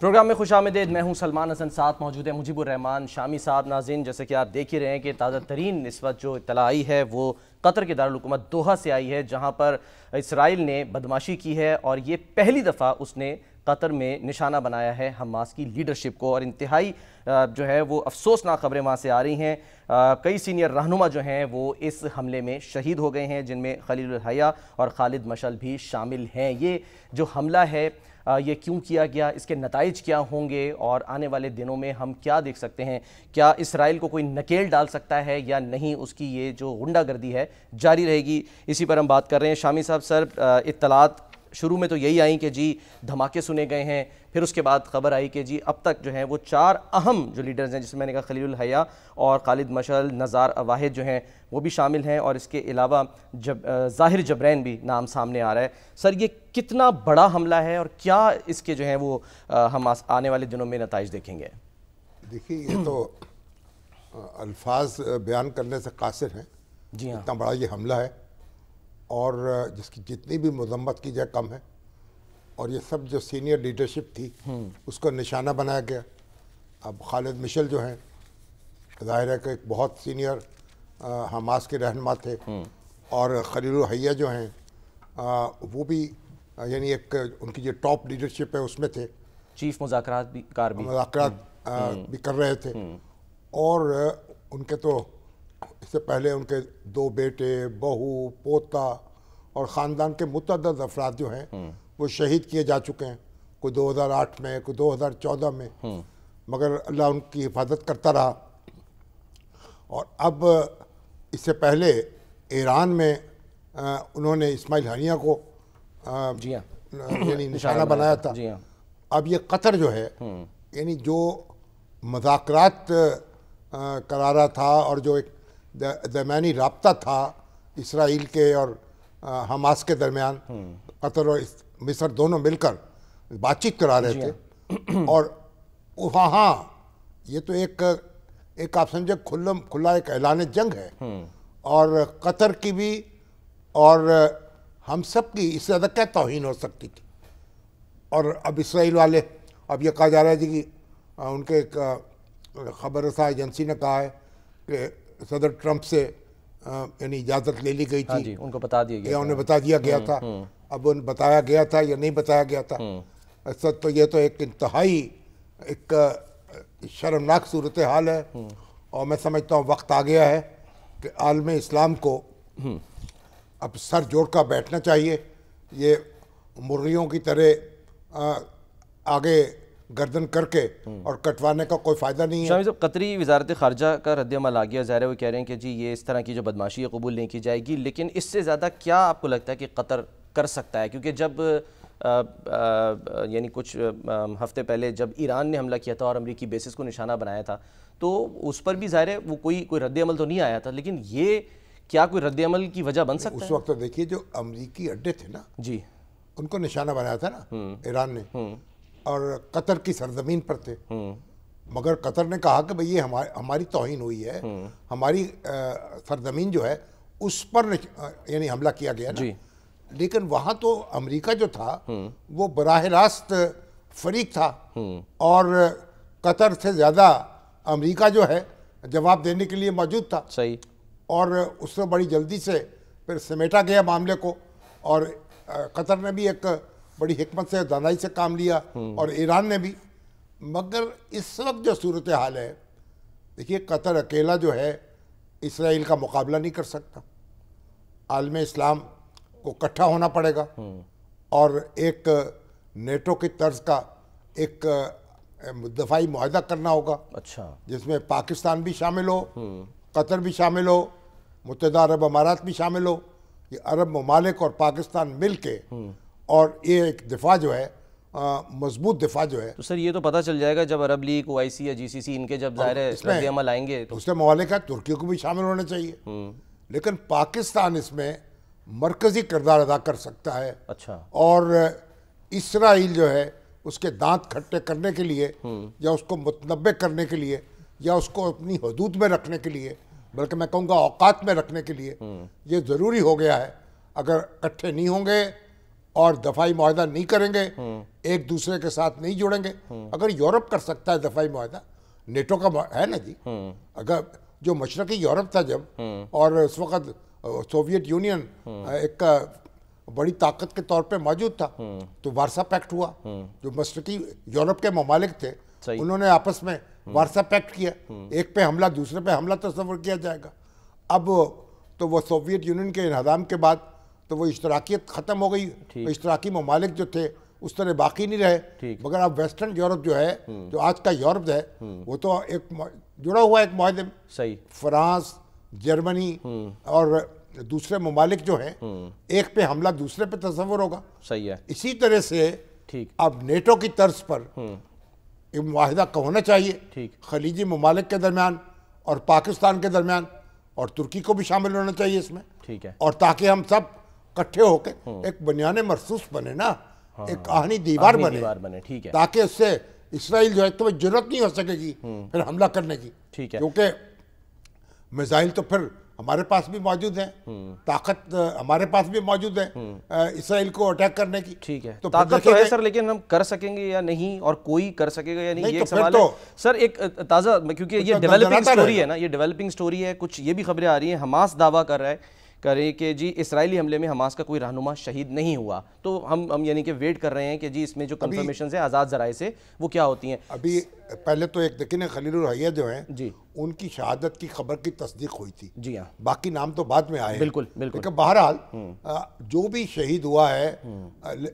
Programme میں خوش آمدید. میں ہوں سلمان حسن. ساتھ موجود ہے مجیب الرحمان شامی صاحب. ناظرین, جیسے کہ آپ دیکھ ہی رہے ہیں کہ تازہ ترین اس وقت جو اطلاع آئی ہے وہ قطر کے دارالحکومت دوحہ سے آئی ہے, جہاں پر اسرائیل نے بدماشی کی ہے اور یہ پہلی دفعہ اس نے قطر میں نشانہ بنایا ہے حماس کی لیڈرشپ کو, اور انتہائی جو ہے وہ افسوسناک خبریں وہاں سے آ رہی ہیں. کئی سینئر رہنما جو ہیں وہ اس حملے میں شہید ہو گئے ہیں, جن میں خلیل الحیہ اور خالد مشعل بھی شامل ہیں. یہ جو حملہ ہے یہ کیوں کیا گیا, اس کے نتائج کیا ہوں گے, اور آنے والے دنوں میں ہم کیا دیکھ سکتے ہیں؟ کیا اسرائیل کو کوئی نکیل ڈال سکتا ہے یا نہیں؟ اس کی یہ جو غنڈہ گردی ہے جاری رہے گی, اسی پر ہم بات کر رہے ہیں. شامی صاحب, سر اطلاعات شروع میں تو یہی آئیں کہ جی دھماکے سنے گئے ہیں, پھر اس کے بعد خبر آئی کہ جی اب تک جو ہیں وہ 4 اہم جو لیڈرز ہیں, جس میں نے کہا خلیل الحیہ اور خالد مشعل, نزار واحد جو ہیں وہ بھی شامل ہیں, اور اس کے علاوہ ظاہر جبرین بھی نام سامنے آ رہا ہے. سر یہ کتنا بڑا حملہ ہے اور کیا اس کے جو ہیں وہ ہم آنے والے دنوں میں نتائج دیکھیں گے؟ دیکھیے, یہ تو الفاظ بیان کرنے سے قاصر ہیں. جی ہاں, اتنا بڑا یہ حملہ ہے اور جس کی جتنی بھی مذمت کی جائے کم ہے, اور یہ سب جو سینئر لیڈرشپ تھی اس کو نشانہ بنایا گیا. اب خالد مشعل جو ہیں, ظاہر ہے کہ ایک بہت سینئر حماس کے رہنما تھے, اور خلیل الحیہ جو ہیں وہ بھی یعنی ایک ان کی جو ٹاپ لیڈرشپ ہے اس میں تھے, چیف مذاکرات بھی بھی کر رہے تھے. اور ان کے تو اس سے پہلے ان کے 2 بیٹے, بہو, پوتا اور خاندان کے متعدد افراد جو ہیں وہ شہید کیے جا چکے ہیں, کوئی 2008 میں, کوئی 2014 میں, مگر اللہ ان کی حفاظت کرتا رہا. اور اب اس سے پہلے ایران میں انہوں نے اسماعیل ہنیہ کو جی ہاں یعنی نشانہ بنایا تھا. جی ہاں, اب یہ قطر جو ہے یعنی جو مذاکرات کرا رہا تھا اور جو ایک درمیانی رابطہ تھا اسرائیل کے اور حماس کے درمیان, قطر اور مصر دونوں مل کر بات چیت کرا رہے تھے, اور وہاں یہ تو ایک آپ سمجھے کھلا ایک اعلان جنگ ہے, اور قطر کی بھی اور ہم سب کی اس سے زیادہ کیا توہین ہو سکتی تھی. اور اب اسرائیل والے, اب یہ کہا جا رہا ہے جی کہ ان کے ایک خبر رساں ایجنسی نے کہا ہے کہ صدر ٹرمپ سے یعنی اجازت لے لی گئی تھی. جی, ان کو بتا دیا گیا, انہیں بتا دیا گیا تھا. اب ان بتایا گیا تھا یا نہیں بتایا گیا تھا, اصل تو یہ تو ایک انتہائی ایک شرمناک صورتحال ہے. اور میں سمجھتا ہوں وقت آ گیا ہے کہ عالم اسلام کو اب سر جوڑ کر بیٹھنا چاہیے. یہ مرغیوں کی طرح آگے گردن کر کے اور کٹوانے کا کوئی فائدہ نہیں ہے. شامی صاحب, قطری وزارت خارجہ کا رد عمل آ گیا, ظاہر ہے وہ کہہ رہے ہیں کہ جی یہ اس طرح کی جو بدماشی ہے قبول نہیں کی جائے گی, لیکن اس سے زیادہ کیا آپ کو لگتا ہے کہ قطر کر سکتا ہے؟ کیونکہ جب یعنی کچھ ہفتے پہلے جب ایران نے حملہ کیا تھا اور امریکی بیسز کو نشانہ بنایا تھا, تو اس پر بھی ظاہر ہے وہ کوئی رد عمل تو نہیں آیا تھا, لیکن یہ کیا کوئی رد عمل کی وجہ بن سکتا ہے؟ اس وقت دیکھیے جو امریکی اڈے تھے نا, جی, ان کو نشانہ بنایا تھا نا ایران نے, اور قطر کی سرزمین پر تھے. مگر قطر نے کہا کہ بھئی یہ ہماری توہین ہوئی ہے, ہماری سرزمین جو ہے اس پر یعنی حملہ کیا گیا نا. لیکن وہاں تو امریکہ جو تھا وہ براہ راست فریق تھا, اور قطر سے زیادہ امریکہ جو ہے جواب دینے کے لیے موجود تھا. صحیح. اور اس سے بڑی جلدی سے پھر سمیٹا گیا معاملے کو, اور قطر نے بھی ایک بڑی حکمت سے, دانائی سے کام لیا, اور ایران نے بھی. مگر اس وقت جو صورتحال ہے, دیکھیے قطر اکیلا جو ہے اسرائیل کا مقابلہ نہیں کر سکتا. عالم اسلام کو اکٹھا ہونا پڑے گا, اور ایک نیٹو کی طرز کا ایک دفاعی معاہدہ کرنا ہوگا. اچھا, جس میں پاکستان بھی شامل ہو, قطر بھی شامل ہو, متحدہ عرب امارات بھی شامل ہو. یہ عرب ممالک اور پاکستان مل کے, اور یہ ایک دفاع جو ہے مضبوط دفاع جو ہے. تو سر یہ تو پتہ چل جائے گا جب عرب لیگ, OIC یا GCC ان کے جب ظاہر رد عمل آئیں گے تو. اس میں ممالک ہے, ترکی کو بھی شامل ہونا چاہیے, لیکن پاکستان اس میں مرکزی کردار ادا کر سکتا ہے. اچھا. اور اسرائیل جو ہے اس کے دانت کھٹے کرنے کے لیے, یا اس کو متنبع کرنے کے لیے, یا اس کو اپنی حدود میں رکھنے کے لیے, بلکہ میں کہوں گا اوقات میں رکھنے کے لیے, یہ ضروری ہو گیا ہے. اگر اکٹھے نہیں ہوں گے اور دفاعی معاہدہ نہیں کریں گے، ایک دوسرے کے ساتھ نہیں جڑیں گے. اگر یورپ کر سکتا ہے دفاعی معاہدہ، نیٹو کا ہے نا جی، اگر جو مشرقی یورپ تھا جب، اور اس وقت سوویت یونین ایک بڑی طاقت کے طور پہ موجود تھا، تو وارسا پیکٹ ہوا. جو مشرقی یورپ کے ممالک تھے انہوں نے آپس میں وارسا پیکٹ کیا، ایک پہ حملہ دوسرے پہ حملہ تصور کیا جائے گا. اب تو وہ سوویت یونین کے انہدام کے بعد تو وہ اشتراکیت ختم ہو گئی، اشتراکی ممالک جو تھے اس طرح باقی نہیں رہے. مگر اب ویسٹرن یورپ جو ہے، جو آج کا یورپ ہے، وہ تو ایک جڑا ہوا ہے ایک معاہدے میں. صحیح. فرانس، جرمنی اور دوسرے ممالک جو ہیں، ایک پہ حملہ دوسرے پہ تصور ہوگا. صحیح ہے. اسی طرح سے اب نیٹو کی طرز پر یہ معاہدہ کا ہونا چاہیے خلیجی ممالک کے درمیان اور پاکستان کے درمیان، اور ترکی کو بھی شامل ہونا چاہیے اس میں. ٹھیک ہے. اور تاکہ ہم سب کٹھے ہو کے ایک بنیان مرصوص بنے نا، ایک آہنی دیوار بنے، ٹھیک ہے، تاکہ اس سے اسرائیل جو ہے تو جرأت نہیں ہو سکے گی پھر حملہ کرنے کی. ٹھیک ہے. کیونکہ میزائل تو پھر ہمارے پاس بھی موجود ہیں، طاقت ہمارے پاس بھی موجود ہے اسرائیل کو اٹیک کرنے کی. ٹھیک ہے. طاقت تو ہے سر، لیکن ہم کر سکیں گے یا نہیں، اور کوئی کر سکے گا یا نہیں، یہ ایک سوال ہے سر. ایک تازہ، کیونکہ یہ ڈیولپنگ سٹوری ہے نا، یہ ڈیولپنگ سٹوری ہے. کچھ یہ بھی خبریں آ رہی ہیں، حماس دعویٰ کر رہے کہ جی اسرائیلی حملے میں حماس کا کوئی رہنما شہید نہیں ہوا. تو ہم یعنی کہ ویٹ کر رہے ہیں کہ جی اس میں جو کنفرمیشنز ہیں آزاد ذرائع سے وہ کیا ہوتی ہیں. ابھی پہلے تو ایک دیکھیں خلیل الحیہ جو ہیں جی، ان کی شہادت کی خبر کی تصدیق ہوئی تھی. جی ہاں. باقی نام تو بعد میں آئے. بالکل بالکل. لیکن بہرحال جو بھی شہید ہوا ہے،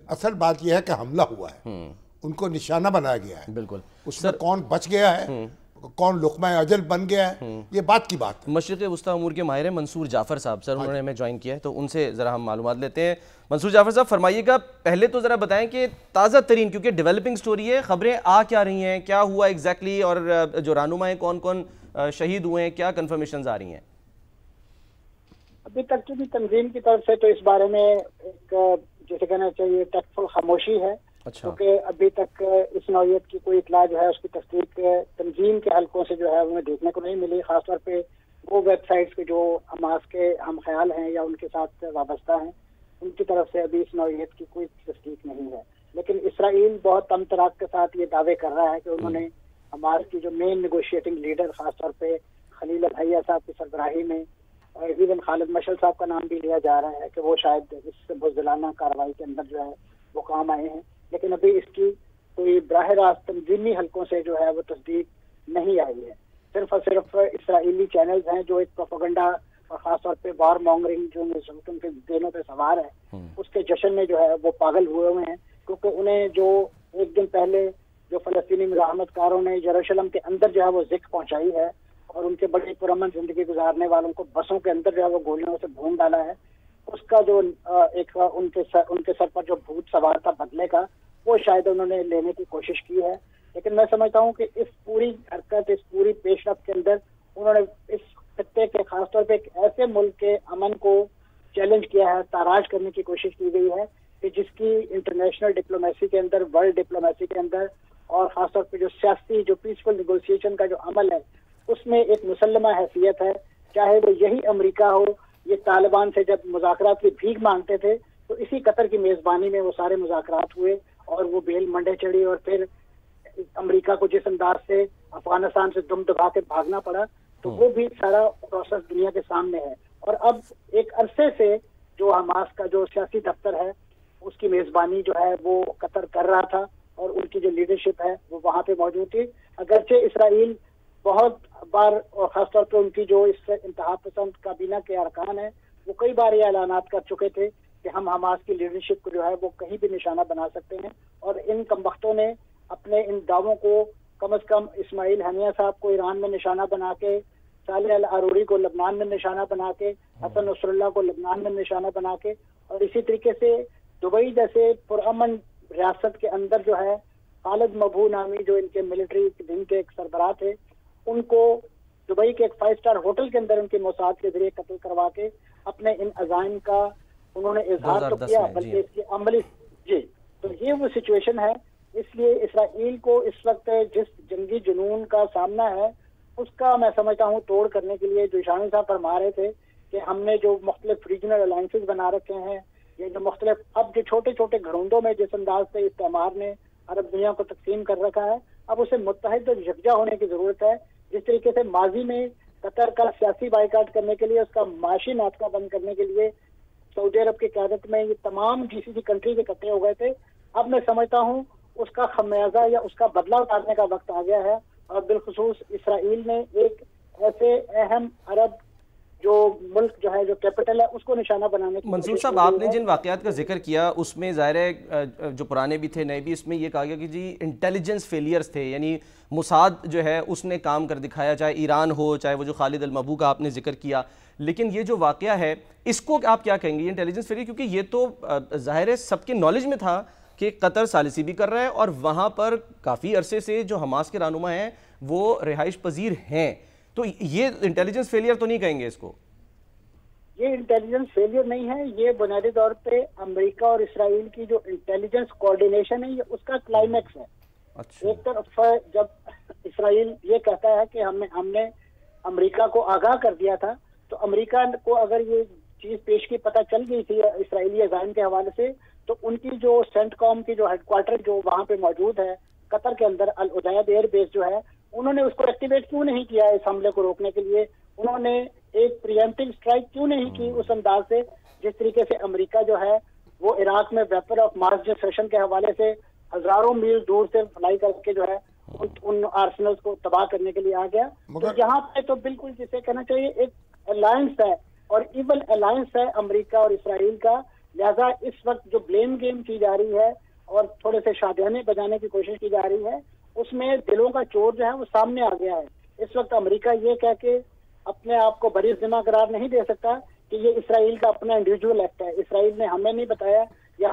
اصل بات یہ ہے کہ حملہ ہوا ہے، ان کو نشانہ بنایا گیا ہے. بالکل. اس میں کون بچ گیا ہے، کون لقمہ اجل بن گیا ہے، یہ بات کی بات ہے. مشرق وسطی امور کے ماہر منصور جعفر صاحب، سر انہوں نے ہمیں جوائن کیا ہے، تو ان سے ذرا ہم معلومات لیتے ہیں. منصور جعفر صاحب فرمائیے گا، پہلے تو ذرا بتائیں کہ تازہ ترین، کیونکہ ڈیولپنگ سٹوری ہے، خبریں آ کیا رہی ہیں، کیا ہوا ایگزیکٹلی، اور جو رہنما ہیں کون کون شہید ہوئے ہیں، کیا کنفرمیشنز آ رہی ہیں؟ ابھی تک کی تنظیم کی طرف سے تو اس بارے میں ایک جیسے کہنا چاہیے ٹیکٹفل خاموشی ہے، کیونکہ ابھی تک اس نوعیت کی کوئی اطلاع جو ہے اس کی تصدیق تنظیم کے حلقوں سے جو ہے انہیں دیکھنے کو نہیں ملی. خاص طور پہ وہ ویب سائٹس کے جو حماس کے ہم خیال ہیں یا ان کے ساتھ وابستہ ہیں، ان کی طرف سے ابھی اس نوعیت کی کوئی تصدیق نہیں ہے. لیکن اسرائیل بہت تم تراک کے ساتھ یہ دعوے کر رہا ہے کہ انہوں نے حماس کی جو مین نیگوشیٹنگ لیڈر، خاص طور پہ خلیل الحیہ صاحب کی سربراہی میں، اور ایون خالد مشعل صاحب کا نام بھی لیا جا رہا ہے کہ وہ شاید اس بزدلانہ کارروائی کے اندر جو ہے وہ کام آئے ہیں. لیکن ابھی اس کی کوئی براہ راست تنظیمی حلقوں سے جو ہے وہ تصدیق نہیں آئی ہے. صرف اور صرف اسرائیلی چینلز ہیں جو ایک پروپیگنڈا اور خاص طور پہ وار مانگرنگ جو ان کے دینوں پہ سوار ہے، اس کے جشن میں جو ہے وہ پاگل ہوئے ہیں. کیونکہ انہیں جو ایک دن پہلے جو فلسطینی مزاحمت کاروں نے یروشلم کے اندر جو ہے وہ ذکر پہنچائی ہے، اور ان کے بڑی پرامن زندگی گزارنے والوں کو بسوں کے اندر جو ہے وہ گولیوں سے بھون ڈالا ہے، اس کا جو ایک ان کے سر پر جو بھوت سوار تھا بدلے کا، وہ شاید انہوں نے لینے کی کوشش کی ہے. لیکن میں سمجھتا ہوں کہ اس پوری حرکت، اس پوری پیش رفت کے اندر انہوں نے اس خطے کے خاص طور پہ ایک ایسے ملک کے امن کو چیلنج کیا ہے، تاراج کرنے کی کوشش کی گئی ہے کہ جس کی انٹرنیشنل ڈپلومیسی کے اندر، ورلڈ ڈپلومیسی کے اندر، اور خاص طور پہ جو سیاسی جو پیسفل نیگوسیشن کا جو عمل ہے اس میں ایک مسلمہ حیثیت ہے. چاہے وہ یہی امریکہ ہو، یہ طالبان سے جب مذاکرات کی بھیک مانگتے تھے تو اسی قطر کی میزبانی میں وہ سارے مذاکرات ہوئے اور وہ بیل منڈے چڑھی، اور پھر امریکہ کو جس انداز سے افغانستان سے دم دبا کے بھاگنا پڑا، تو وہ بھی سارا پروسیس دنیا کے سامنے ہے. اور اب ایک عرصے سے جو حماس کا جو سیاسی دفتر ہے اس کی میزبانی جو ہے وہ قطر کر رہا تھا، اور ان کی جو لیڈرشپ ہے وہ وہاں پہ موجود تھی. اگرچہ اسرائیل بہت بار، اور خاص طور پہ ان کی جو اس انتہا پسند کابینہ کے ارکان ہیں، وہ کئی بار یہ اعلانات کر چکے تھے کہ ہم حماس کی لیڈرشپ کو جو ہے وہ کہیں بھی نشانہ بنا سکتے ہیں. اور ان کمبختوں نے اپنے ان دعووں کو کم از کم اسماعیل ہنیہ صاحب کو ایران میں نشانہ بنا کے، صالح العروری کو لبنان میں نشانہ بنا کے، حسن نصر اللہ کو لبنان میں نشانہ بنا کے، اور اسی طریقے سے دبئی جیسے پرامن ریاست کے اندر جو ہے خالد مبہو نامی جو ان کے ملٹری ونگ کے ایک سربراہ تھے، ان کو دبئی کے ایک 5 اسٹار ہوٹل کے اندر ان کے موساد کے ذریعے قتل کروا کے اپنے ان عزائم کا انہوں نے اظہار تو کیا، بلکہ اس کی عملی تو یہ وہ سچویشن ہے. اس لیے اسرائیل کو اس وقت جس جنگی جنون کا سامنا ہے اس کا میں سمجھتا ہوں توڑ کرنے کے لیے جو شامی صاحب فرما رہے تھے کہ ہم نے جو مختلف ریجنل الائنسز بنا رکھے ہیں یہ جو مختلف اب جو چھوٹے چھوٹے گھروندوں میں جس انداز سے استعمار نے عرب دنیا کو تقسیم کر رکھا ہے، اب اسے متحد اور یکجا ہونے کی ضرورت ہے. جس طریقے سے ماضی میں قطر کا سیاسی بائیکاٹ کرنے کے لیے، اس کا معاشی ناطقہ بند کرنے کے لیے سعودی عرب کی قیادت میں یہ تمام جی سی سی کنٹریز اکٹھے ہو گئے تھے، اب میں سمجھتا ہوں اس کا خمیازہ یا اس کا بدلہ اتارنے کا وقت آ گیا ہے. اور بالخصوص اسرائیل نے ایک ایسے اہم عرب جو ملک جو ہے، جو کیپٹل ہے، اس کو نشانہ بنانے کی منصور صاحب، آپ نے جن واقعات کا ذکر کیا اس میں ظاہر ہے جو پرانے بھی تھے نئے بھی، اس میں یہ کہا گیا کہ جی انٹیلیجنس فیلیئرز تھے، یعنی موساد جو ہے اس نے کام کر دکھایا، چاہے ایران ہو، چاہے وہ جو خالد المبو کا آپ نے ذکر کیا. لیکن یہ جو واقعہ ہے اس کو آپ کیا کہیں گے، یہ انٹیلیجنس فیلیئر؟ کیونکہ یہ تو ظاہر ہے سب کے نالج میں تھا کہ قطر ثالثی بھی کر رہا ہے اور وہاں پر کافی عرصے سے جو حماس کے رہنما ہیں وہ رہائش پذیر ہیں. تو یہ انٹیلیجنس فیلیئر تو نہیں کہیں گے اس کو؟ یہ انٹیلیجنس فیلیئر نہیں ہے، یہ بنیادی طور پہ امریکہ اور اسرائیل کی جو انٹیلیجنس کوارڈینیشن ہے، یہ اس کا کلائمیکس ہے. ایک طرف جب اسرائیل یہ کہتا ہے کہ ہم نے امریکہ کو آگاہ کر دیا تھا، تو امریکہ کو اگر یہ چیز پیش کی پتہ چل گئی تھی اسرائیلی عزائم کے حوالے سے، تو ان کی جو سینٹ کام کی جو ہیڈ کوارٹر جو وہاں پہ موجود ہے قطر کے اندر، العدید ایئر بیس جو ہے، انہوں نے اس کو ایکٹیویٹ کیوں نہیں کیا اس حملے کو روکنے کے لیے؟ انہوں نے ایک پریمپٹیو اسٹرائک کیوں نہیں کی اس انداز سے جس طریقے سے امریکہ جو ہے وہ عراق میں ویپن آف ماس ڈسٹرکشن کے حوالے سے ہزاروں میل دور سے فلائی کر کے جو ہے ان آرسنلز کو تباہ کرنے کے لیے آ گیا. تو یہاں پہ تو بالکل جسے کہنا چاہیے ایک الائنس ہے، اور ایون الائنس ہے امریکہ اور اسرائیل کا. لہذا اس وقت جو بلیم گیم کی جا رہی ہے اور تھوڑے سے شادیانے بجانے کی کوشش کی جا رہی ہے، اس میں دلوں کا چور جو ہے وہ سامنے آ گیا ہے. اس وقت امریکہ یہ کہہ کے اپنے آپ کو بری ذمہ قرار نہیں دے سکتا کہ یہ اسرائیل کا اپنا انڈیویجول ایکٹ ہے، اسرائیل نے ہمیں نہیں بتایا یا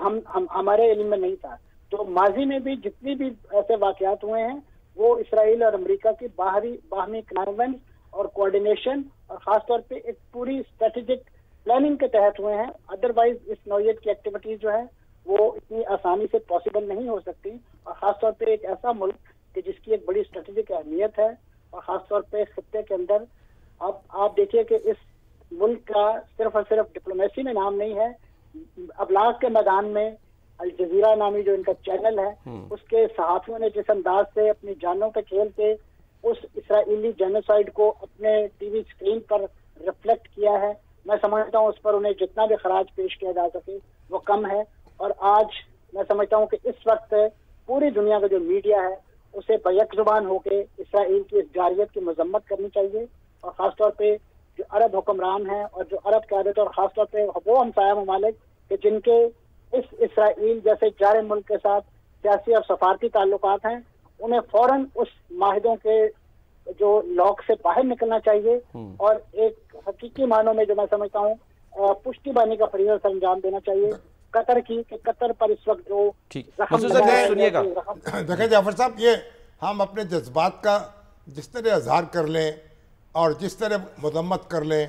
ہمارے علم میں نہیں تھا. تو ماضی میں بھی جتنی بھی ایسے واقعات ہوئے ہیں وہ اسرائیل اور امریکہ کی باہمی کنائنمنٹ اور کوارڈینیشن اور خاص طور پہ ایک پوری اسٹریٹجک پلاننگ کے تحت ہوئے ہیں. ادروائز اس نوعیت کی ایکٹیویٹیز جو ہے وہ اتنی آسانی سے پاسبل نہیں ہو سکتی، اور خاص طور پہ ایک ایسا ملک کہ جس کی ایک بڑی اسٹریٹجک اہمیت ہے، اور خاص طور پہ خطے کے اندر اب آپ دیکھیے کہ اس ملک کا صرف اور صرف ڈپلومیسی میں نام نہیں ہے، ابلاغ کے میدان میں الجزیرہ نامی جو ان کا چینل ہے، اس کے صحافیوں نے جس انداز سے اپنی جانوں پہ کھیل کے اس اسرائیلی جینوسائیڈ کو اپنے ٹی وی اسکرین پر ریفلیکٹ کیا ہے، میں سمجھتا ہوں اس پر انہیں جتنا بھی خراج پیش کیا جا سکے وہ کم ہے. اور آج میں سمجھتا ہوں کہ اس وقت پوری دنیا کا جو میڈیا ہے اسے بیک زبان ہو کے اسرائیل کی اس جارحیت کی مذمت کرنی چاہیے، اور خاص طور پہ جو عرب حکمران ہیں اور جو عرب قیادت، اور خاص طور پہ وہ ہمسایہ ممالک کہ جن کے اس اسرائیل جیسے جار ملک کے ساتھ سیاسی اور سفارتی تعلقات ہیں، انہیں فوراً اس معاہدوں کے جو لاک سے باہر نکلنا چاہیے اور ایک حقیقی معنوں میں جو میں سمجھتا ہوں پشتی بانی کا فریضہ سر انجام دینا چاہیے قطر کی، کہ قطر پر اس وقت جو دیکھیں جعفر صاحب، یہ ہم اپنے جذبات کا جس طرح اظہار کر لیں اور جس طرح مذمت کر لیں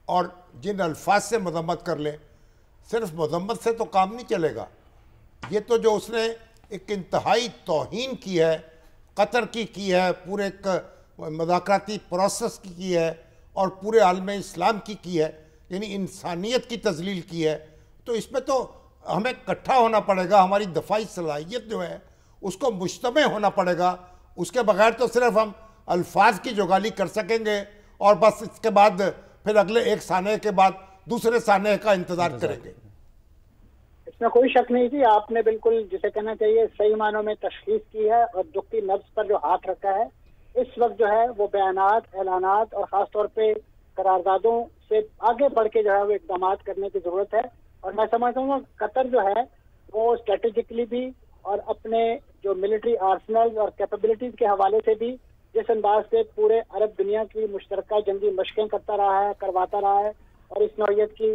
اور جن الفاظ سے مذمت کر لیں، صرف مذمت سے تو کام نہیں چلے گا. یہ تو جو اس نے ایک انتہائی توہین کی ہے قطر کی ہے، پورے ایک مذاکراتی پروسیس کی ہے، اور پورے عالم اسلام کی ہے، یعنی انسانیت کی تذلیل کی ہے. تو اس میں تو ہمیں اکٹھا ہونا پڑے گا، ہماری دفاعی صلاحیت جو ہے اس کو مجتمع ہونا پڑے گا. اس کے بغیر تو صرف ہم الفاظ کی جوگالی کر سکیں گے اور بس اس کے بعد پھر اگلے ایک سانحے کے بعد دوسرے سانحے کا انتظار کریں گے. اس میں کوئی شک نہیں جی، آپ نے بالکل جسے کہنا چاہیے صحیح معنوں میں تشخیص کی ہے اور دکھی نبض پر جو ہاتھ رکھا ہے. اس وقت جو ہے وہ بیانات، اعلانات اور خاص طور پہ قراردادوں سے آگے بڑھ کے جو ہے وہ اقدامات کرنے کی ضرورت ہے. اور میں سمجھتا ہوں قطر جو ہے وہ اسٹریٹجکلی بھی اور اپنے جو ملٹری آرسنل اور کیپیبلٹیز کے حوالے سے بھی جس انداز سے پورے عرب دنیا کی مشترکہ جنگی مشقیں کرتا رہا ہے، کرواتا رہا ہے، اور اس نوعیت کی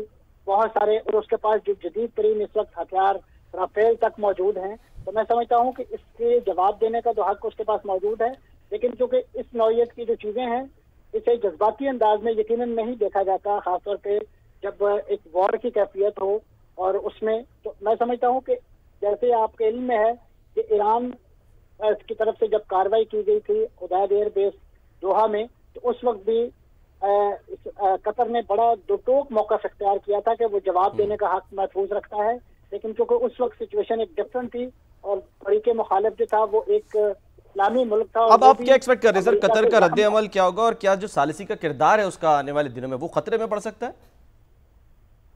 بہت سارے، اور اس کے پاس جو جدید ترین اس وقت ہتھیار رافیل تک موجود ہیں، تو میں سمجھتا ہوں کہ اس کے جواب دینے کا جو حق اس کے پاس موجود ہے. لیکن چونکہ اس نوعیت کی جو چیزیں ہیں اسے جذباتی انداز میں یقیناً نہیں دیکھا جاتا، خاص طور پہ جب ایک وار کی کیفیت ہو. اور اس میں تو میں سمجھتا ہوں کہ جیسے آپ کے علم میں ہے کہ ایران کی طرف سے جب کاروائی کی گئی تھی عدید ایئر بیس دوحہ میں، تو اس وقت بھی قطر نے بڑا دو ٹوک موقع اختیار کیا تھا کہ وہ جواب دینے کا حق محفوظ رکھتا ہے، لیکن چونکہ اس وقت سچویشن ایک ڈفرنٹ تھی اور فریق مخالف جو تھا وہ ایک اسلامی ملک تھا. اب آپ کیا ایکسپیکٹ کر رہے ہیں سر، قطر کا رد عمل کیا ہوگا، اور کیا جو ثالثی کا کردار ہے اس کا آنے والے دنوں میں وہ خطرے میں پڑ سکتا ہے؟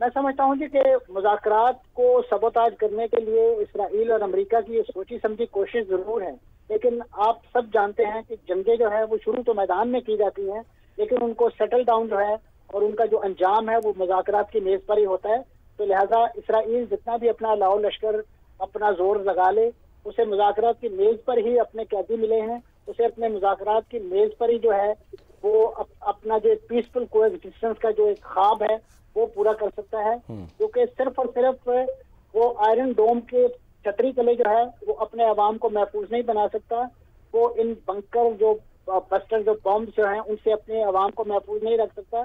میں سمجھتا ہوں جی کہ مذاکرات کو سبوتاج کرنے کے لیے اسرائیل اور امریکہ کی یہ سوچی سمجھی کوشش ضرور ہے، لیکن آپ سب جانتے ہیں کہ جنگیں جو ہے وہ شروع تو میدان میں کی جاتی ہیں، لیکن ان کو سیٹل ڈاؤن جو ہے اور ان کا جو انجام ہے وہ مذاکرات کی میز پر ہی ہوتا ہے. تو لہٰذا اسرائیل جتنا بھی اپنا لاؤ لشکر اپنا زور لگا لے، اسے مذاکرات کی میز پر ہی اپنے قیدی ملے ہیں، اسے اپنے مذاکرات کی میز پر ہی جو ہے وہ اپنا جو پیسفل کو ایگزسٹنس کا جو ایک خواب ہے وہ پورا کر سکتا ہے، کیونکہ صرف اور صرف وہ آئرن ڈوم کے چھتری تلے جو ہے وہ اپنے عوام کو محفوظ نہیں بنا سکتا، وہ ان بنکر جو بسٹر جو بمب جو ہیں ان سے اپنے عوام کو محفوظ نہیں رکھ سکتا.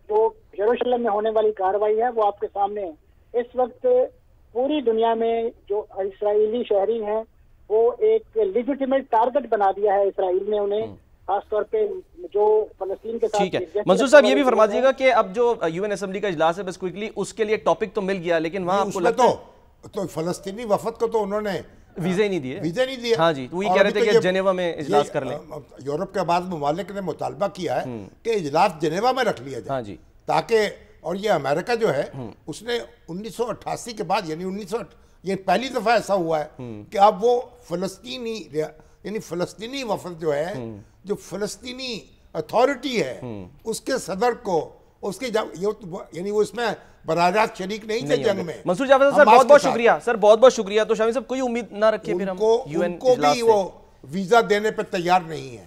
جو یروشلم میں ہونے والی کارروائی ہے وہ آپ کے سامنے ہے. اس وقت پوری دنیا میں جو اسرائیلی شہری ہیں وہ ایک لیجیٹیمیٹ ٹارگٹ بنا دیا ہے اسرائیل نے انہیں، خاص طور پہ جو فلسطین کے ساتھ. ٹھیک ہے منصور صاحب، یہ بھی فرما دیجیے گا کہ اب جو یو این اسمبلی کا اجلاس ہے بس کوئکلی اس کے لیے ٹاپک تو مل گیا، لیکن وہاں آپ کو لگتا ہے تو فلسطینی وفد کو تو انہوں نے ویزے ہی نہیں دیے. ویزے نہیں دیے. ہاں جی، تو وہی کہہ رہے تھے کہ جنیوا میں اجلاس کر لیں. یورپ کے بعض ممالک نے مطالبہ کیا ہے کہ اجلاس جنیوا میں رکھ لیا جائے. ہاں جی، تاکہ اور یہ امریکہ جو ہے اس نے 1988 کے بعد یہ پہلی دفعہ ایسا ہوا ہے کہ اب وہ فلسطینی وفد جو ہے، جو فلسطینی اتھارٹی ہے اس کے صدر کو اس کی یعنی وہ اس میں براہ راست شریک نہیں تھے جنگ میں. منصور جاوید سر بہت بہت شکریہ سر، بہت بہت شکریہ. تو شامی صاحب کوئی امید نہ رکھے پھر ہم ان کو بھی وہ ویزا دینے پہ تیار نہیں ہے،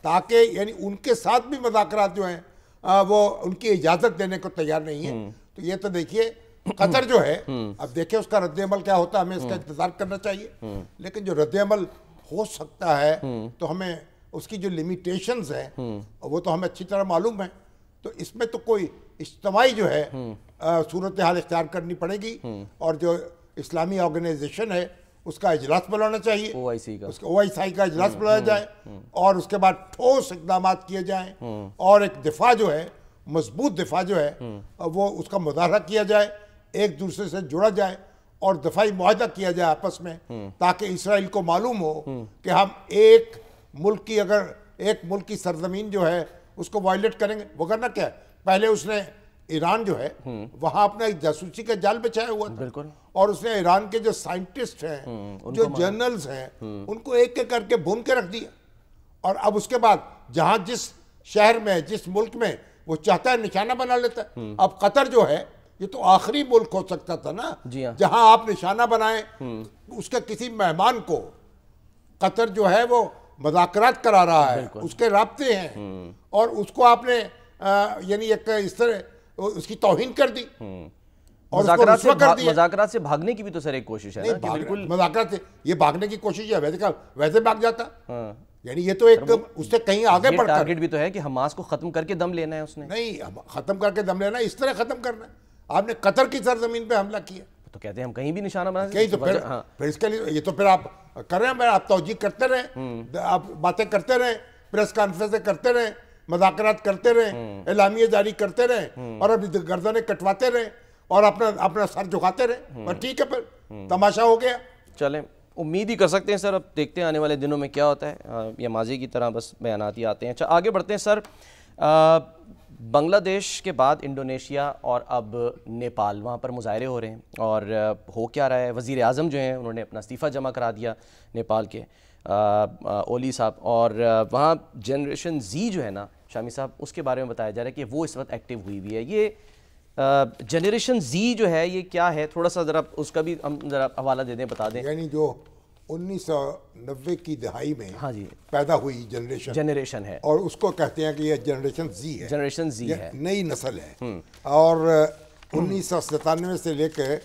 تاکہ یعنی ان کے ساتھ بھی مذاکرات جو ہیں وہ ان کی اجازت دینے کو تیار نہیں ہے. تو یہ تو دیکھیے قطر جو ہے، اب دیکھیں اس کا رد عمل کیا ہوتا ہے، ہمیں اس کا انتظار کرنا چاہیے. لیکن جو رد عمل ہو سکتا ہے تو ہمیں اس کی جو لیمیٹیشنز ہیں وہ تو ہمیں اچھی طرح معلوم ہے. تو اس میں تو کوئی اجتماعی جو ہے صورتحال اختیار کرنی پڑے گی، اور جو اسلامی آرگنائزیشن ہے اس کا اجلاس بلانا چاہیے، OIC کا اجلاس بلایا جائے، اور اس کے بعد ٹھوس اقدامات کیے جائیں، اور ایک دفاع جو ہے، مضبوط دفاع جو ہے وہ اس کا مظاہرہ کیا جائے، ایک دوسرے سے جڑا جائے اور دفاعی معاہدہ کیا جائے آپس میں، تاکہ اسرائیل کو معلوم ہو کہ ہم ایک ملک کی سرزمین جو ہے اس کو وائلیٹ کریں گے. وگرنہ کیا ہے، پہلے اس نے ایران جو ہے وہاں اپنا ایک جاسوسی کا جال بچایا ہوا تھا، اور اس نے ایران کے جو سائنٹسٹ ہیں، جو جرنلز ہیں، ان کو ایک ایک کر کے بھون کے رکھ دیا. اور اب اس کے بعد جہاں جس شہر میں جس ملک میں وہ چاہتا ہے نشانہ بنا لیتا ہے. اب قطر جو ہے یہ تو آخری ملک ہو سکتا تھا نا جہاں آپ نشانہ بنائیں اس کے کسی مہمان کو. قطر جو ہے وہ مذاکرات کرا رہا ہے، اس کے رابطے ہیں، اور اس کو آپ نے یعنی ایک اس طرح اس کی توہین کر دی اور مذاکرات سے بھاگنے کی بھی تو سر ایک کوشش ہے نا. بالکل مذاکرات سے یہ بھاگنے کی کوشش ہے، ویسے بھاگ جاتا. یعنی یہ تو ایک اس سے کہیں آگے بڑھ کر ٹارگٹ بھی تو ہے کہ حماس کو ختم کر کے دم لینا ہے. اس نے نہیں ختم کر کے دم لینا ہے، اس طرح ختم کرنا ہے. آپ نے قطر کی سرزمین پہ حملہ کیا تو کہتے ہیں ہم کہیں بھی نشانہ بنا کہیں، تو پھر اس کے لیے یہ تو پھر آپ کر رہے ہیں، آپ توجیہ کرتے رہیں، آپ باتیں کرتے رہیں، پریس کانفرنسیں کرتے رہیں، مذاکرات کرتے رہیں، اعلامیے جاری کرتے رہیں، اور اب گردنیں کٹواتے رہیں اور اپنا سر جھکاتے رہیں. اور ٹھیک ہے پھر تماشا ہو گیا. چلیں امید ہی کر سکتے ہیں سر، اب دیکھتے ہیں آنے والے دنوں میں کیا ہوتا ہے. یہ ماضی کی طرح بس بیانات ہی آتے ہیں. اچھا آگے بڑھتے ہیں سر. بنگلہ دیش کے بعد انڈونیشیا اور اب نیپال، وہاں پر مظاہرے ہو رہے ہیں. اور ہو کیا رہا ہے، وزیر اعظم جو ہیں انہوں نے اپنا استعفیٰ جمع کرا دیا نیپال کے، اولی صاحب. اور وہاں جنریشن زی جو ہے نا شامی صاحب، اس کے بارے میں بتایا جا رہا ہے کہ وہ اس وقت ایکٹیو ہوئی ہوئی ہے. یہ جنریشن زی جو ہے یہ کیا ہے، تھوڑا سا ذرا اس کا بھی ہم ذرا حوالہ دے دیں، بتا دیں. یعنی جو 1990 کی دہائی میں پیدا ہوئی جنریشن ہے، اور اس کو کہتے ہیں کہ یہ جنریشن زی ہے. جنریشن زی ہے، نئی نسل ہے. اور 1997 سے لے کے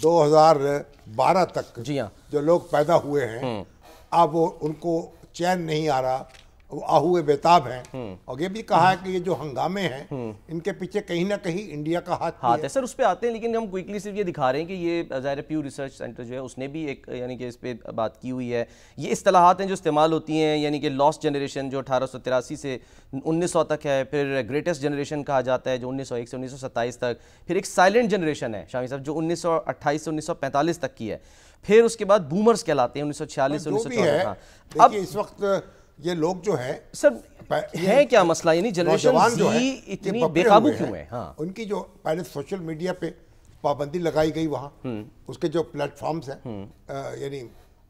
2012 تک جی ہاں جو لوگ پیدا ہوئے ہیں، اب ان کو چین نہیں آ رہا وہ آہوئے بیتاب ہیں، اور یہ بھی کہا ہے کہ یہ جو ہنگامے ہیں ان کے پیچھے کہیں نہ کہیں انڈیا کا ہاتھ ہے۔ سر اس پہ آتے ہیں، لیکن ہم کوئکلی صرف یہ دکھا رہے ہیں کہ یہ ظاہر پیو ریسرچ سینٹر جو ہے اس نے بھی ایک یعنی کہ اس پہ بات کی ہوئی ہے۔ یہ اصطلاحات ہیں جو استعمال ہوتی ہیں، یعنی کہ لاسٹ جنریشن جو 1883 سے 1900 تک ہے، پھر گریٹسٹ جنریشن کہا جاتا ہے جو 1901 سے 1927 تک، پھر ایک سائلنٹ جنریشن ہے شامی صاحب جو 1928 سے 1945 تک کی ہے، پھر اس کے بعد بومرز کہلاتے ہیں 1946 سے 1964۔ دیکھیے اس وقت یہ لوگ جو ہیں سر ہے کیا مسئلہ، یعنی جنریشن زی اتنی بے قابو کیوں ہے؟ ان کی جو پہلے سوشل میڈیا پہ پابندی لگائی گئی، وہاں اس کے جو پلیٹ فارمز ہیں، یعنی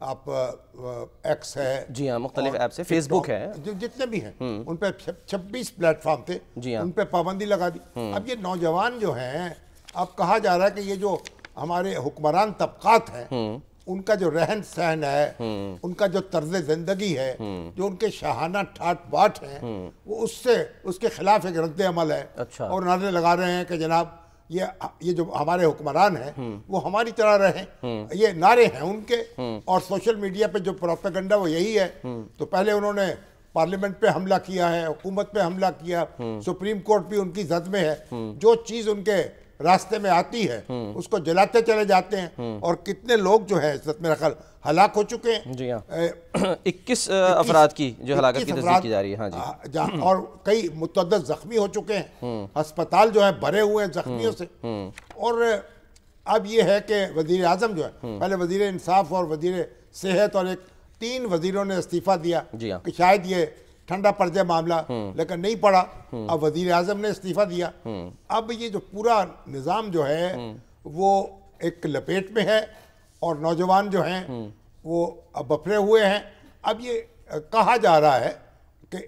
آپ ایکس ہے، جی ہاں مختلف ایپس ہے، فیس بک ہے، جتنے بھی ہیں ان پہ 26 پلیٹ فارم تھے، ان پہ پابندی لگا دی۔ اب یہ نوجوان جو ہیں، اب کہا جا رہا ہے کہ یہ جو ہمارے حکمران طبقات ہیں ان کا جو رہن سہن ہے، ان کا جو طرز زندگی ہے، جو ان کے شاہانہ ٹھاٹ باٹ ہیں، وہ اس کے خلاف ایک رد عمل ہے، اور نعرے لگا رہے ہیں کہ جناب یہ جو ہمارے حکمران ہیں وہ ہماری طرح رہیں، یہ نعرے ہیں ان کے۔ اور سوشل میڈیا پہ جو پروپیگنڈا وہ یہی ہے۔ تو پہلے انہوں نے پارلیمنٹ پہ حملہ کیا ہے، حکومت پہ حملہ کیا، سپریم کورٹ بھی ان کی زد میں ہے، جو چیز ان کے راستے میں آتی ہے اس کو جلاتے چلے جاتے ہیں، اور کتنے لوگ جو ہے میرا خیال ہلاک ہو چکے ہیں۔ جی ہاں 21 افراد کی جو ہلاکت کی تصدیق کی جا رہی ہے، ہاں جی، اور کئی متعدد زخمی ہو چکے ہیں، ہسپتال جو ہے بھرے ہوئے ہیں زخمیوں سے۔ اور اب یہ ہے کہ وزیر اعظم جو ہے، پہلے وزیر انصاف اور وزیر صحت اور 3 وزیروں نے استعفیٰ دیا کہ شاید یہ ٹھنڈا پڑ جائے معاملہ، لیکن نہیں پڑا۔ اب وزیر اعظم نے استعفیٰ دیا۔ اب یہ جو پورا نظام جو ہے وہ ایک لپیٹ میں ہے، اور نوجوان جو ہیں وہ اب بپھرے ہوئے ہیں۔ اب یہ کہا جا رہا ہے کہ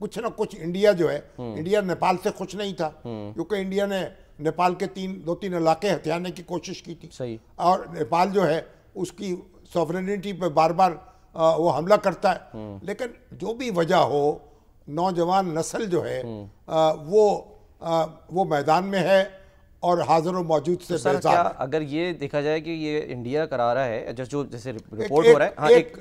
کچھ نہ کچھ انڈیا جو ہے، انڈیا نیپال سے خوش نہیں تھا، کیونکہ انڈیا نے نیپال کے 2-3 علاقے ہتھیانے کی کوشش کی تھی، اور نیپال جو ہے اس کی سوورنٹی پہ بار بار وہ حملہ کرتا ہے۔ لیکن جو بھی وجہ ہو، نوجوان نسل جو ہے وہ میدان میں ہے اور حاضر و موجود سے بیزار ہے۔ اگر یہ دیکھا جائے کہ یہ انڈیا کرا رہا ہے، جو جیسے رپورٹ ہو رہا ہے، ایک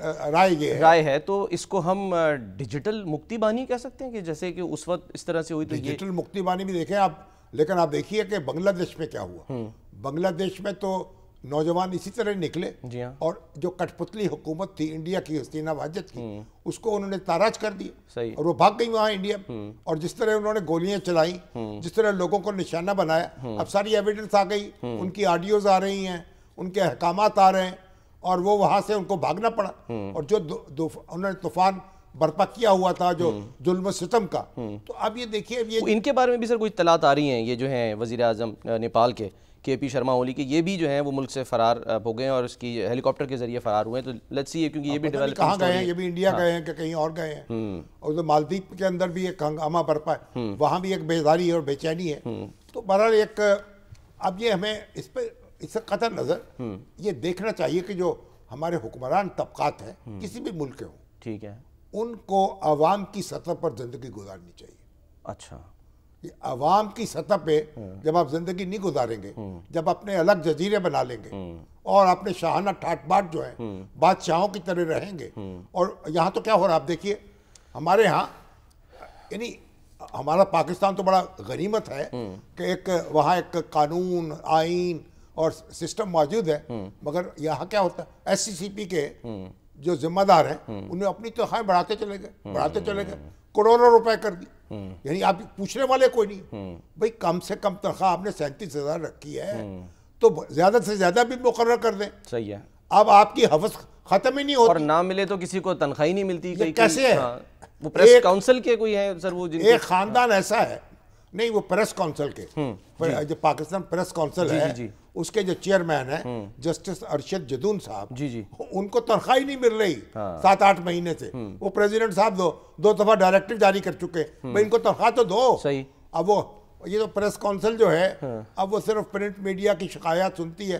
رائے ہے، تو اس کو ہم ڈیجیٹل مکتی بانی کہہ سکتے ہیں کہ جیسے کہ اس وقت اس طرح سے ہوئی تو ڈیجیٹل مکتی بانی بھی دیکھیں آپ، لیکن آپ دیکھیے کہ بنگلہ دیش میں کیا ہوا۔ بنگلہ دیش میں تو نوجوان اسی طرح نکلے، اور جو کٹ پتلی حکومت تھی انڈیا کی، حسینہ واجد کی، اس کو انہوں نے تاراج کر دیا، اور وہ بھاگ گئی وہاں انڈیا میں۔ اور جس طرح انہوں نے گولیاں چلائیں، جس طرح لوگوں کو نشانہ بنایا، اب ساری ایویڈنس آ گئی، ان کی آڈیوز آ رہی ہیں، ان کے احکامات آ رہے ہیں، اور وہ وہاں سے ان کو بھاگنا پڑا۔ اور جو انہوں نے طوفان برپا کیا ہوا تھا جو ظلم و ستم کا، تو اب یہ دیکھیے ان کے بارے میں بھی سر کوئی اطلاعات آ رہی ہیں، یہ جو ہیں وزیر اعظم نیپال کے پی شرما اولی کے، یہ بھی جو ہیں وہ ملک سے فرار ہو گئے ہیں اور اس کی ہیلی کاپٹر کے ذریعے فرار ہوئے ہیں۔ تو لیٹس سی، کیونکہ یہ بھی ڈیولپ کہاں گئے ہیں، یہ بھی انڈیا گئے ہیں کہ کہیں اور گئے ہیں۔ اور مالدیپ کے اندر بھی ایک ہنگامہ برپا ہے، وہاں بھی ایک بیداری اور بے چینی ہے۔ تو بہرحال ایک اب یہ ہمیں اس سے قطع نظر یہ دیکھنا چاہیے کہ جو ہمارے حکمران طبقات ہیں کسی بھی ملک کے ہوں، ٹھیک ہے، ان کو عوام کی سطح پر زندگی گزارنی چاہیے۔ اچھا، عوام کی سطح پہ جب آپ زندگی نہیں گزاریں گے، جب اپنے الگ جزیرے بنا لیں گے اور اپنے شاہانہ ٹھاٹ باٹ جو ہیں بادشاہوں کی طرح رہیں گے، اور یہاں تو کیا ہو رہا ہے آپ دیکھیے، ہمارے ہاں یعنی ہمارا پاکستان تو بڑا غنیمت ہے کہ وہاں ایک قانون، آئین اور سسٹم موجود ہے، مگر یہاں کیا ہوتا ہے، ایس سی سی پی کے جو ذمہ دار ہیں انہیں اپنی تنخواہیں بڑھاتے چلے گئے، کروڑوں روپے کر دی۔ یعنی آپ پوچھنے والے کوئی نہیں، بھئی کم سے کم تنخواہ آپ نے 37,000 رکھی ہے تو زیادہ سے زیادہ بھی مقرر کر دیں۔ صحیح ہے، اب آپ کی حوث ختم ہی نہیں ہوتی، اور نہ ملے تو کسی کو تنخواہ ہی نہیں ملتی۔ کیسے ہے؟ وہ پریس کاؤنسل کے کوئی ہیں سر، وہ ایک خاندان ایسا ہے، نہیں وہ پریس کاؤنسل کے، جو پاکستان پریس کاؤنسل ہے اس کے جو چیئرمین ہیں جسٹس ارشد جدون صاحب، ان کو تنخواہ ہی نہیں مل رہی 7-8 مہینے سے۔ وہ پریزیڈنٹ صاحب دو دفعہ ڈائریکٹو جاری کر چکے، بھئی ان کو تنخواہ تو دو۔ اب وہ یہ جو پریس کاؤنسل جو ہے، اب وہ صرف پرنٹ میڈیا کی شکایات سنتی ہے،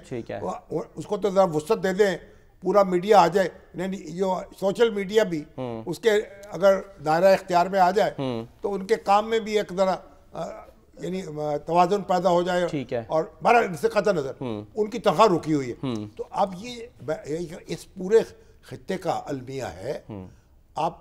اس کو تو ذرا وسعت دے دیں، پورا میڈیا آ جائے، نہیں جو سوشل میڈیا بھی اس کے اگر دائرہ اختیار میں آ جائے تو ان کے کام میں بھی ایک ذرا یعنی توازن پیدا ہو جائے۔ اور بہرحال ان سے قطع نظر ان کی تنخواہ رکی ہوئی ہے۔ تو اب یہ اس پورے خطے کا المیہ ہے، آپ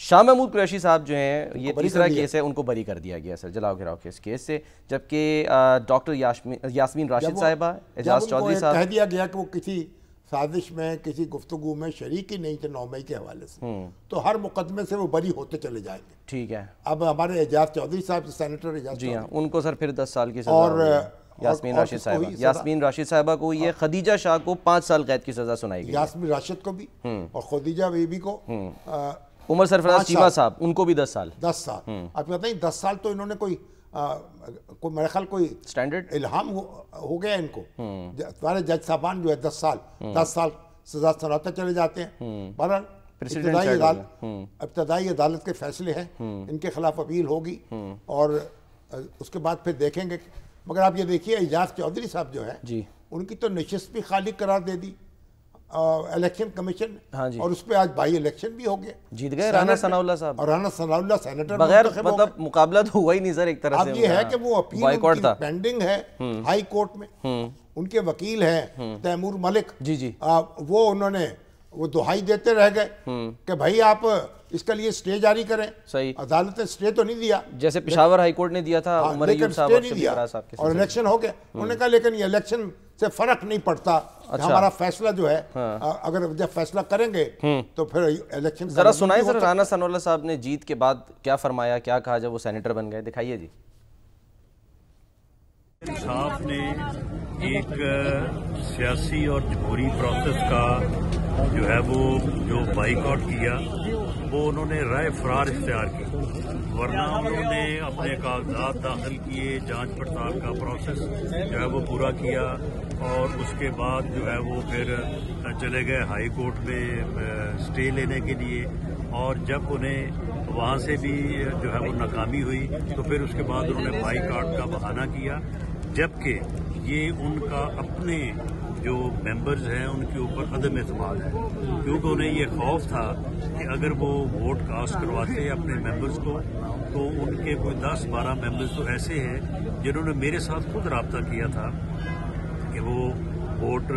شاہ محمود قریشی صاحب جو ہیں یہ تیسرا کیس ہے، ان کو بری کر دیا گیا سر جلاؤ گھراؤ کے اس کیس سے، جبکہ ڈاکٹر یاسمین راشد صاحبہ، اعجاز چودھری صاحب کہہ دیا گیا کہ وہ کسی سازش میں کسی گفتگو میں شریک ہی نہیں تھے 9 مئی کے حوالے سے، تو ہر مقدمے سے وہ بری ہوتے چلے جائیں گے. ٹھیک ہے. اب ہمارے اعجاز چودھری صاحب سینیٹر اعجاز جی ہاں ان کو سر پھر 10 سال کی سزا اور یاسمین راشد صاحبہ کو یہ خدیجہ شاہ کو 5 سال قید کی سزا سنائی گئی. یاسمین راشد کو بھی اور خدیجہ بی بی کو عمر سرفراز چیمہ صاحب ان کو بھی 10 سال. 10 سال. اب بتائیں 10 سال تو انہوں نے کوئی میرے خیال کوئی سٹینڈرڈ الہام ہو گیا ان کو. ہمارے جج صاحبان جو ہے 10 سال سزا سناتے چلے جاتے ہیں. بہرحال ابتدائی عدالت کے فیصلے ہیں، ان کے خلاف اپیل ہوگی اور اس کے بعد پھر دیکھیں گے. مگر آپ یہ دیکھیے اعجاز چودھری صاحب جو ہے ان کی تو نشست بھی خالی قرار دے دی الیکشن کمیشن نے، اور اس پہ آج بائی الیکشن بھی ہو گیا، جیت گئے رانا ثناء اللہ صاحب. اور رانا ثناء اللہ سینیٹر بغیر مطلب مقابلہ تو ہوا ہی نہیں سر ایک طرح سے. اب یہ ہے کہ وہ اپیل پینڈنگ ہے ہائی کورٹ میں. ان کے وکیل ہیں تیمور ملک، وہ انہوں نے وہ دہائی دیتے رہ گئے کہ بھائی آپ اس کے لیے اسٹے جاری کریں. صحیح. عدالت نے اسٹے تو نہیں دیا جیسے پشاور ہائی کورٹ نے دیا تھا عمر ایوب صاحب اور الیکشن ہو گیا. انہوں نے کہا لیکن یہ الیکشن سے فرق نہیں پڑتا، ہمارا فیصلہ جو ہے اگر جب فیصلہ کریں گے تو پھر الیکشن. ذرا سنائیں سر رانا ثناء اللہ صاحب نے جیت کے بعد کیا فرمایا، کیا کہا جب وہ سینیٹر بن گئے، دکھائیے جی. صاحب نے ایک سیاسی اور جمہوری پروسیس کا جو ہے وہ جو بائیکاٹ کیا، وہ انہوں نے رائے فرار اختیار کی، ورنہ انہوں نے اپنے کاغذات داخل کیے، جانچ پڑتال کا پروسیس جو ہے وہ پورا کیا، اور اس کے بعد جو ہے وہ پھر چلے گئے ہائی کورٹ میں اسٹے لینے کے لیے. اور جب انہیں وہاں سے بھی جو ہے وہ ناکامی ہوئی تو پھر اس کے بعد انہوں نے بائیکاٹ کا بہانہ کیا، جبکہ یہ ان کا اپنے جو ممبرز ہیں ان کے اوپر عدم اعتماد ہے، کیونکہ انہیں یہ خوف تھا کہ اگر وہ ووٹ کاسٹ کرواتے اپنے ممبرز کو تو ان کے کوئی 10-12 ممبرز تو ایسے ہیں جنہوں نے میرے ساتھ خود رابطہ کیا تھا کہ وہ ووٹ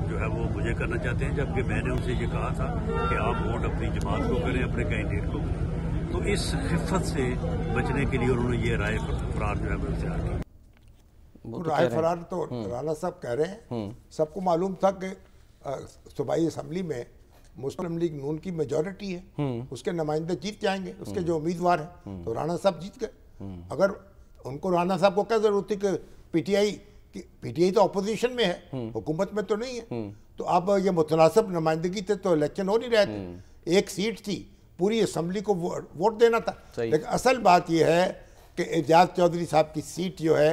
جو ہے وہ مجھے کرنا چاہتے ہیں، جبکہ میں نے ان سے یہ کہا تھا کہ آپ ووٹ اپنی جماعت کو کریں، اپنے کینڈیڈیٹ کو کریں. تو اس خفت سے بچنے کے لیے انہوں نے یہ رائے فرار جو ہے وہ اختیار کی. رائے فرار تو رانا صاحب کہہ رہے ہیں. سب کو معلوم تھا کہ صوبائی اسمبلی میں مسلم لیگ نون کی میجورٹی ہے، اس کے نمائندے جیت جائیں گے، اس کے جو امیدوار ہیں، تو رانا صاحب جیت گئے. اگر ان کو رانا صاحب کو کیا ضرورت تھی کہ پی ٹی آئی تو اپوزیشن میں ہے، حکومت میں تو نہیں ہے، تو اب یہ متناسب نمائندگی تھے تو الیکشن ہو نہیں رہے تھے. ایک سیٹ تھی، پوری اسمبلی کو ووٹ دینا تھا. لیکن اصل بات یہ ہے کہ اعجاز چودھری صاحب کی سیٹ جو ہے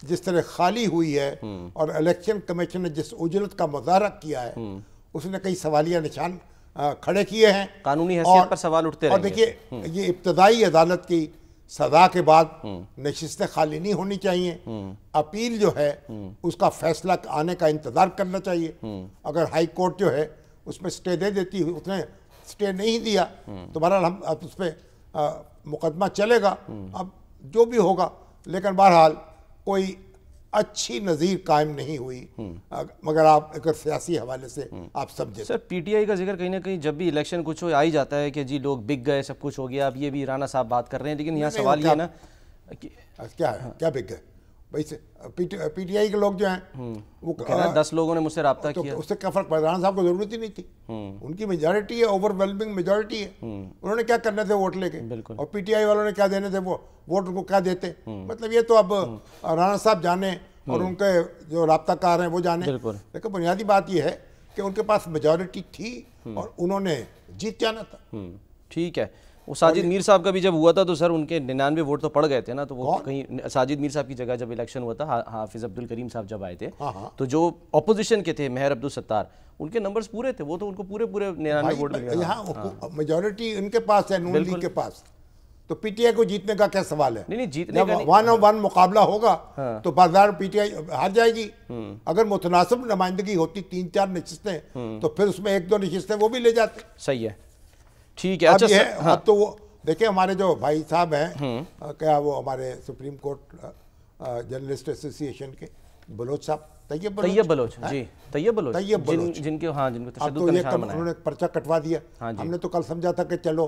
جس طرح خالی ہوئی ہے اور الیکشن کمیشن نے جس اجلت کا مظاہرہ کیا ہے اس نے کئی سوالیہ نشان کھڑے کیے ہیں، قانونی حیثیت پر سوال اٹھتے رہیں گے. اور دیکھیے یہ ابتدائی عدالت کی سزا کے بعد نشستیں خالی نہیں ہونی چاہیے. اپیل جو ہے اس کا فیصلہ آنے کا انتظار کرنا چاہیے. اگر ہائی کورٹ جو ہے اس میں سٹے دے دیتی، اس نے سٹے نہیں دیا تو بہرحال ہم اب اس پہ مقدمہ چلے گا، اب جو بھی ہوگا. لیکن بہرحال کوئی اچھی نظیر قائم نہیں ہوئی، مگر آپ اگر سیاسی حوالے سے آپ سمجھیں. سر پی ٹی آئی کا ذکر کہیں نہ کہیں جب بھی الیکشن کچھ ہو آ ہی جاتا ہے کہ جی لوگ بک گئے، سب کچھ ہو گیا. اب یہ بھی رانا صاحب بات کر رہے ہیں، لیکن یہاں سوال یہ ہے نا کیا بک گئے بھائی. پی ٹی آئی کے لوگ جو ہیں وہ 10 لوگوں نے مجھ سے رابطہ کیا، اس سے کیا فرق پڑا؟ رانا صاحب کو ضرورت ہی نہیں تھی، ان کی میجورٹی ہے، اوور ویلمنگ میجورٹی ہے. انہوں نے کیا کرنے تھے ووٹ لے کے، اور پی ٹی آئی والوں نے کیا دینے تھے وہ ووٹ کو کیا دیتے. مطلب یہ تو اب رانا صاحب جانے اور ان کے جو رابطہ کار ہیں وہ جانے. لیکن بنیادی بات یہ ہے کہ ان کے پاس میجورٹی تھی اور انہوں نے جیت جانا تھا. ٹھیک ہے. وہ ساجد میر صاحب کا بھی جب ہوا تھا تو سر ان کے 99 ووٹ تو پڑ گئے تھے نا، تو وہ کہیں ساجد میر صاحب کی جگہ جب الیکشن ہوا تھا حافظ عبدالکریم صاحب جب آئے تھے تو جو اپوزیشن کے تھے مہر عبدالستار، ان کے نمبرز پورے تھے، وہ تو ان کو پورے 99 ووٹ مل گئے. یہاں میجورٹی ان کے پاس ہے، نون لیگ کے پاس، تو پی ٹی آئی کو جیتنے کا کیا سوال ہے؟ نہیں جیتنے کا نہیں، 1-on-1 مقابلہ ہوگا تو بازار پی ٹی آئی ہار جائے گی. اگر متناسب نمائندگی ہوتی 3-4 نشستیں تو پھر اس میں 1-2 نشستیں وہ بھی لے جاتے. صحیح ہے. ٹھیک ہے. اچھا اب تو وہ دیکھیں ہمارے جو بھائی صاحب ہیں، کیا وہ ہمارے سپریم کورٹ جرنلسٹ ایسوسی ایشن کے بلوچ صاحب، طیب بلوچ، جی طیب بلوچ، جن کے تشدد کا نشانہ بنایا، انہوں نے پرچہ کٹوا دیا. ہم نے تو کل سمجھا تھا کہ چلو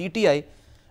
PTI